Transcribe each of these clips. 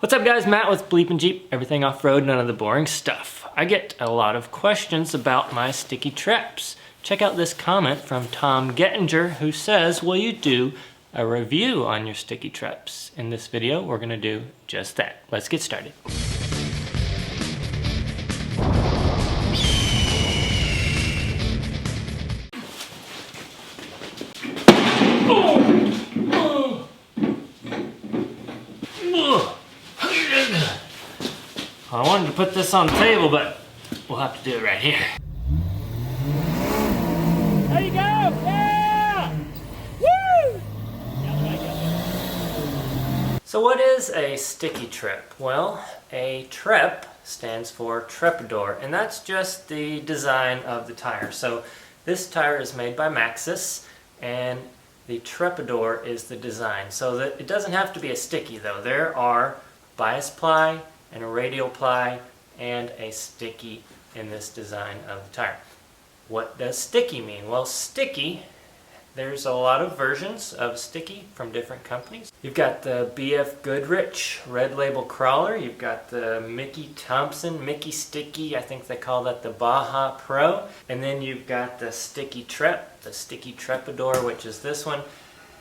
What's up guys, Matt with BleepinJeep, everything off-road, none of the boring stuff. I get a lot of questions about my sticky traps. Check out this comment from Tom Gettinger who says, will you do a review on your sticky traps? In this video, we're gonna do just that. Let's get started. I wanted to put this on the table, but we'll have to do it right here. There you go! Yeah! Woo! So what is a sticky trep? Well, a trep stands for Trepador, and that's just the design of the tire. So this tire is made by Maxxis, and the Trepador is the design. So that it doesn't have to be a sticky though. There are bias ply and a radial ply and a sticky in this design of the tire. What does sticky mean? Well, sticky, there's a lot of versions of sticky from different companies. You've got the BF Goodrich Red Label Crawler, you've got the Mickey Thompson Mickey Sticky, I think they call that the Baja Pro, and then you've got the Sticky Trep, the Sticky Trepador, which is this one.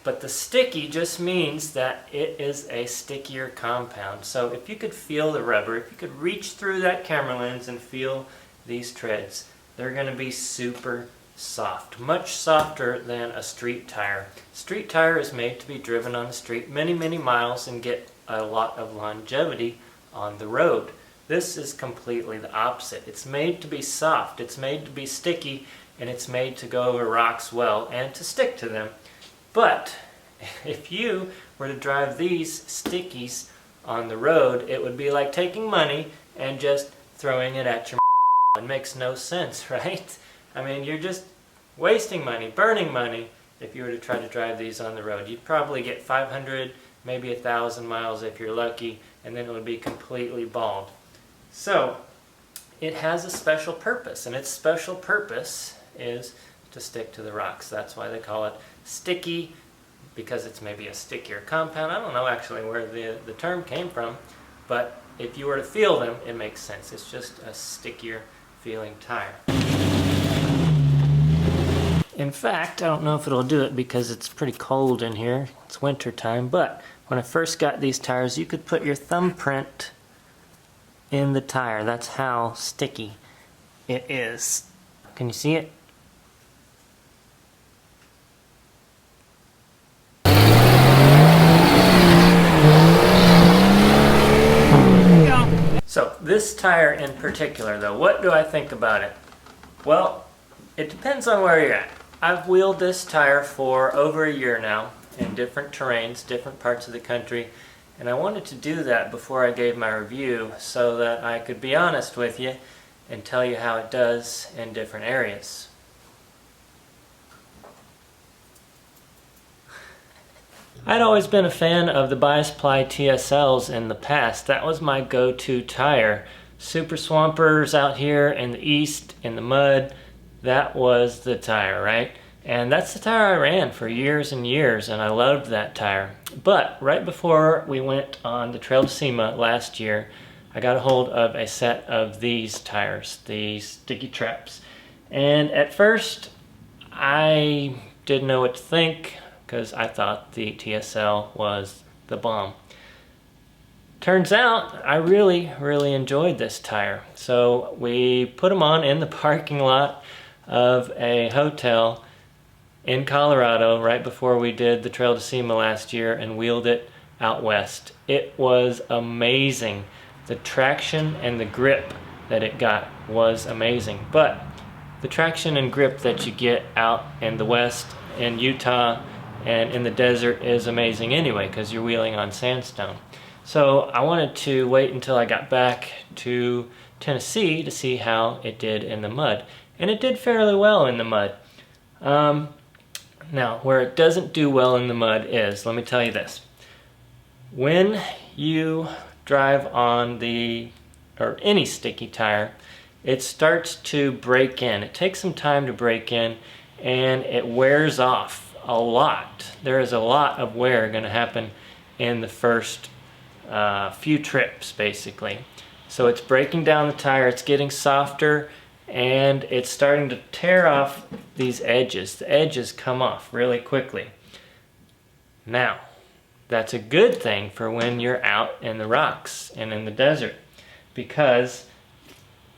But the sticky just means that it is a stickier compound. So if you could feel the rubber, if you could reach through that camera lens and feel these treads, they're going to be super soft, much softer than a street tire. Street tire is made to be driven on the street many, many miles and get a lot of longevity on the road. This is completely the opposite. It's made to be soft, it's made to be sticky, and it's made to go over rocks well and to stick to them. But if you were to drive these stickies on the road, it would be like taking money and just throwing it at your It makes no sense, right? I mean, you're just wasting money, burning money if you were to try to drive these on the road. You'd probably get 500, maybe 1,000 miles if you're lucky, and then it would be completely bald. So, it has a special purpose, and its special purpose is to stick to the rocks. That's why they call it sticky, because it's maybe a stickier compound. I don't know actually where the term came from, but if you were to feel them, it makes sense. It's just a stickier feeling tire. In fact, I don't know if it'll do it because it's pretty cold in here. It's winter time, but when I first got these tires, you could put your thumbprint in the tire. That's how sticky it is. Can you see it? So this tire in particular though, what do I think about it? Well, it depends on where you're at. I've wheeled this tire for over a year now in different terrains, different parts of the country, and I wanted to do that before I gave my review so that I could be honest with you and tell you how it does in different areas. I'd always been a fan of the bias ply TSLs in the past. That was my go-to tire. Super swampers out here in the east, in the mud, that was the tire, right? And that's the tire I ran for years and years, and I loved that tire. But right before we went on the Trail to SEMA last year, I got a hold of a set of these tires, the sticky traps. And at first, I didn't know what to think, because I thought the TSL was the bomb. Turns out I really enjoyed this tire. So we put them on in the parking lot of a hotel in Colorado right before we did the Trail to SEMA last year and wheeled it out west. It was amazing. The traction and the grip that it got was amazing. But the traction and grip that you get out in the west, in Utah, and in the desert is amazing anyway because you're wheeling on sandstone. So I wanted to wait until I got back to Tennessee to see how it did in the mud. And it did fairly well in the mud. Now, where it doesn't do well in the mud is, let me tell you this. When you drive on any sticky tire, it starts to break in. It takes some time to break in and it wears off a lot. There is a lot of wear going to happen in the first few trips basically. So it's breaking down the tire, it's getting softer, and it's starting to tear off these edges. The edges come off really quickly. Now, that's a good thing for when you're out in the rocks and in the desert, because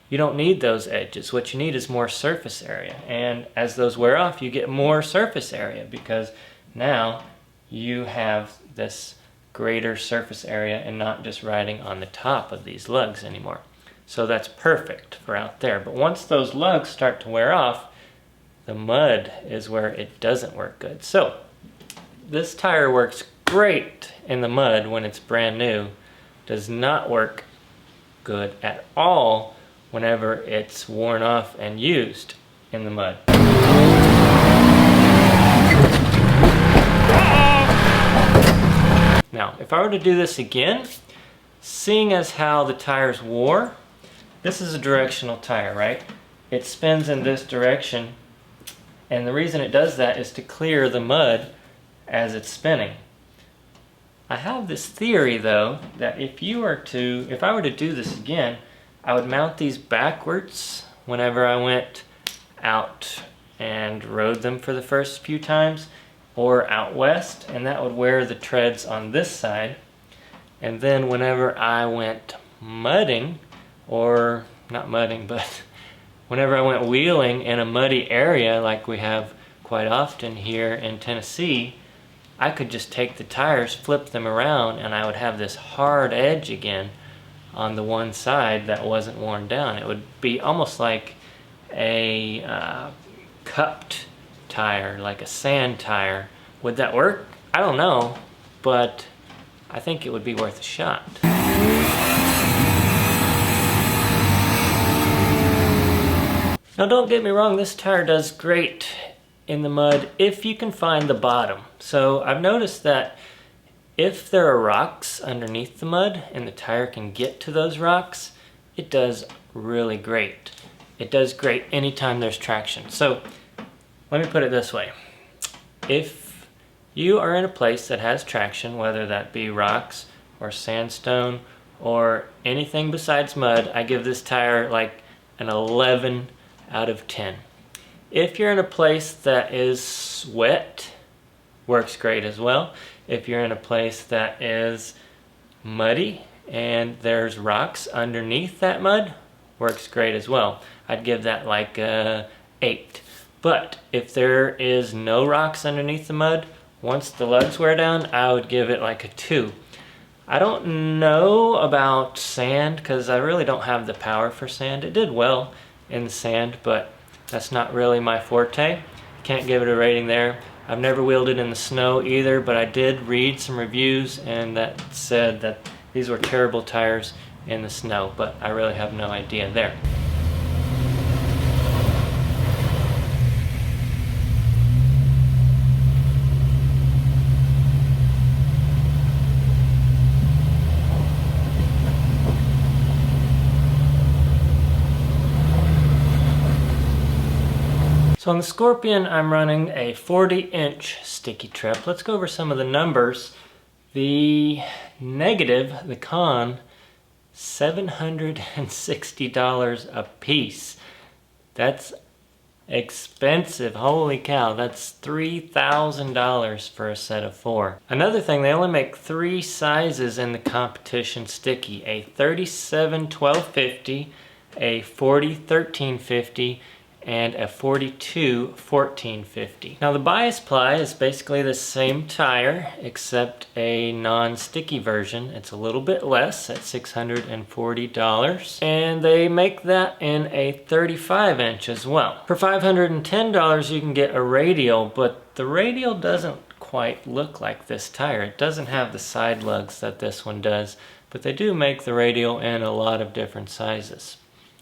you don't need those edges. What you need is more surface area. And as those wear off, you get more surface area because now you have this greater surface area and not just riding on the top of these lugs anymore. So that's perfect for out there. But once those lugs start to wear off, the mud is where it doesn't work good. So this tire works great in the mud when it's brand new. Does not work good at all whenever it's worn off and used in the mud. Now, if I were to do this again, seeing as how the tires wore, this is a directional tire, right? It spins in this direction, and the reason it does that is to clear the mud as it's spinning. I have this theory though, that if I were to do this again, I would mount these backwards whenever I went out and rode them for the first few times, or out west, and that would wear the treads on this side. And then whenever I went mudding, or not mudding, but whenever I went wheeling in a muddy area like we have quite often here in Tennessee, I could just take the tires, flip them around, and I would have this hard edge again on the one side that wasn't worn down. It would be almost like a cupped tire, like a sand tire. Would that work? I don't know, but I think it would be worth a shot. Now don't get me wrong, this tire does great in the mud if you can find the bottom. So I've noticed that if there are rocks underneath the mud and the tire can get to those rocks, it does really great. It does great anytime there's traction. So let me put it this way. If you are in a place that has traction, whether that be rocks or sandstone or anything besides mud, I give this tire like an 11 out of 10. If you're in a place that is wet, works great as well. If you're in a place that is muddy and there's rocks underneath that mud, works great as well. I'd give that like a 8. But if there is no rocks underneath the mud, once the lugs wear down, I would give it like a 2. I don't know about sand because I really don't have the power for sand. It did well in the sand, but that's not really my forte. Can't give it a rating there. I've never wheeled it in the snow either, but I did read some reviews and that said that these were terrible tires in the snow, but I really have no idea there. So on the Scorpion, I'm running a 40-inch sticky trep. Let's go over some of the numbers. The negative, the con, $760 a piece. That's expensive. Holy cow, that's $3,000 for a set of 4. Another thing, they only make 3 sizes in the competition sticky. A 37-1250, a 40-1350, and a 42-1450. Now the bias ply is basically the same tire except a non-sticky version. It's a little bit less at $640, and they make that in a 35-inch as well. For $510 you can get a radial, but the radial doesn't quite look like this tire. It doesn't have the side lugs that this one does, but they do make the radial in a lot of different sizes.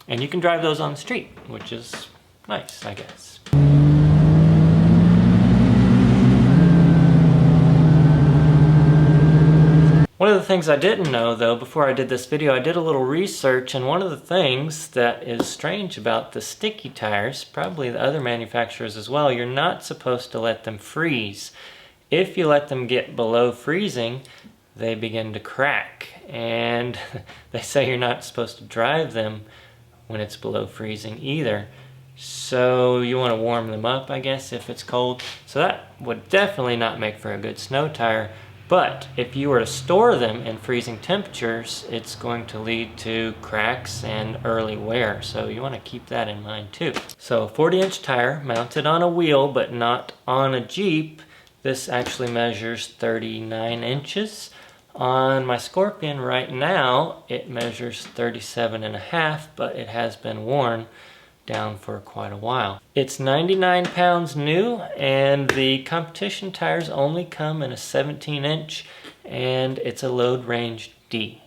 And you can drive those on the street, which is nice, I guess. One of the things I didn't know though, before I did this video, I did a little research, and one of the things that is strange about the sticky tires, probably the other manufacturers as well, you're not supposed to let them freeze. If you let them get below freezing, they begin to crack. and they say you're not supposed to drive them when it's below freezing either. So you want to warm them up, I guess, if it's cold. So that would definitely not make for a good snow tire. But if you were to store them in freezing temperatures, it's going to lead to cracks and early wear. So you want to keep that in mind too. So 40-inch tire mounted on a wheel but not on a Jeep. This actually measures 39 inches. On my Scorpion right now, it measures 37.5, but it has been worn down for quite a while. It's 99 pounds new, and the competition tires only come in a 17-inch, and it's a load range D.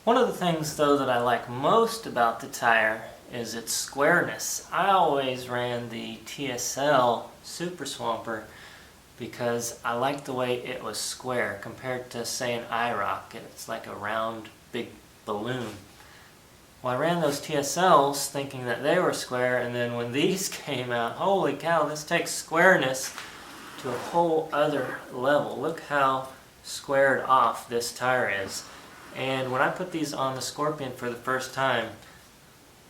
One of the things though that I like most about the tire is its squareness. I always ran the TSL Super Swamper because I liked the way it was square compared to, say, an IROC. It's like a round, big balloon. Well, I ran those TSLs thinking that they were square, and then when these came out, holy cow, this takes squareness to a whole other level. Look how squared off this tire is. And when I put these on the Scorpion for the first time,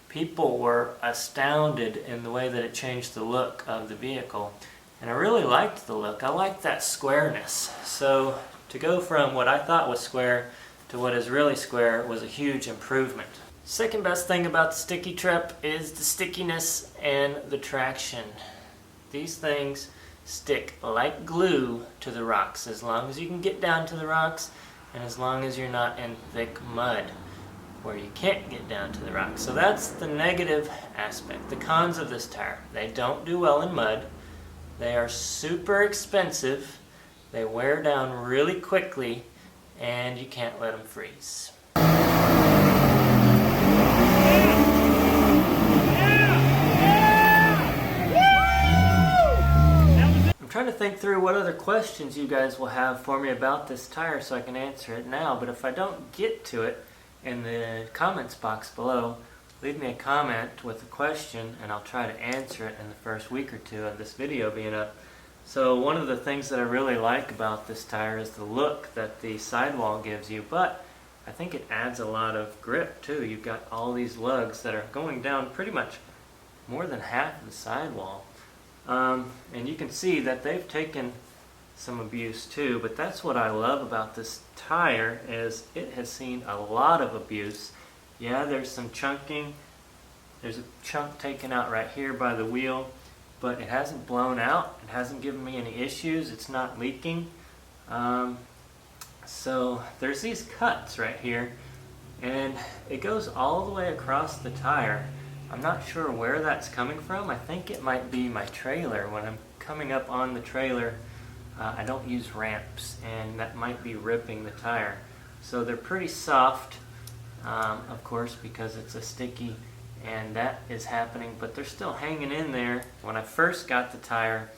people were astounded in the way that it changed the look of the vehicle. And I really liked the look. I liked that squareness. So to go from what I thought was square to what is really square was a huge improvement. Second best thing about the Sticky Trep is the stickiness and the traction. These things stick like glue to the rocks as long as you can get down to the rocks and as long as you're not in thick mud where you can't get down to the rocks. So that's the negative aspect. The cons of this tire: they don't do well in mud. They are super expensive, they wear down really quickly, and you can't let them freeze. I'm trying to think through what other questions you guys will have for me about this tire so I can answer it now, but if I don't get to it in the comments box below, leave me a comment with a question and I'll try to answer it in the first week or two of this video being up. So one of the things that I really like about this tire is the look that the sidewall gives you, but I think it adds a lot of grip too. You've got all these lugs that are going down pretty much more than half of the sidewall. And you can see that they've taken some abuse too, but that's what I love about this tire is it has seen a lot of abuse. Yeah, there's some chunking. There's a chunk taken out right here by the wheel, but it hasn't blown out. It hasn't given me any issues. It's not leaking. So there's these cuts right here, and it goes all the way across the tire. I'm not sure where that's coming from. I think it might be my trailer. When I'm coming up on the trailer, I don't use ramps, and that might be ripping the tire. So they're pretty soft. Of course, because it's a sticky, and that is happening, but they're still hanging in there. When I first got the tire,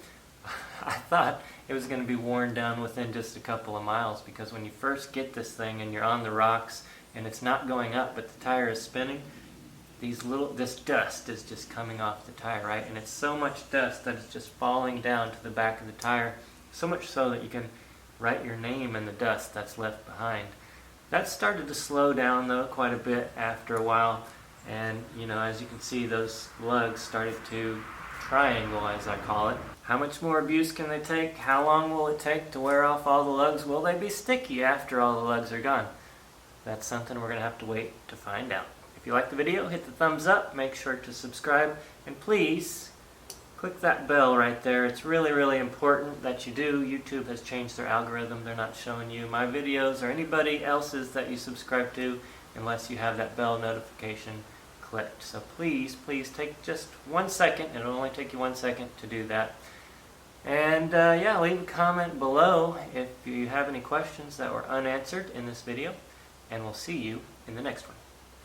I thought it was going to be worn down within just a couple of miles, because when you first get this thing and you're on the rocks and it's not going up but the tire is spinning, this dust is just coming off the tire, right? And it's so much dust that it's just falling down to the back of the tire, so much so that you can write your name in the dust that's left behind. That started to slow down though quite a bit after a while, and you know, as you can see, those lugs started to triangle, as I call it. How much more abuse can they take? How long will it take to wear off all the lugs? Will they be sticky after all the lugs are gone? That's something we're going to have to wait to find out. If you like the video, hit the thumbs up, make sure to subscribe, and please click that bell right there. It's really, really important that you do. YouTube has changed their algorithm. They're not showing you my videos or anybody else's that you subscribe to unless you have that bell notification clicked. So please, please take just 1 second. It'll only take you 1 second to do that. And yeah, leave a comment below if you have any questions that were unanswered in this video, and we'll see you in the next one.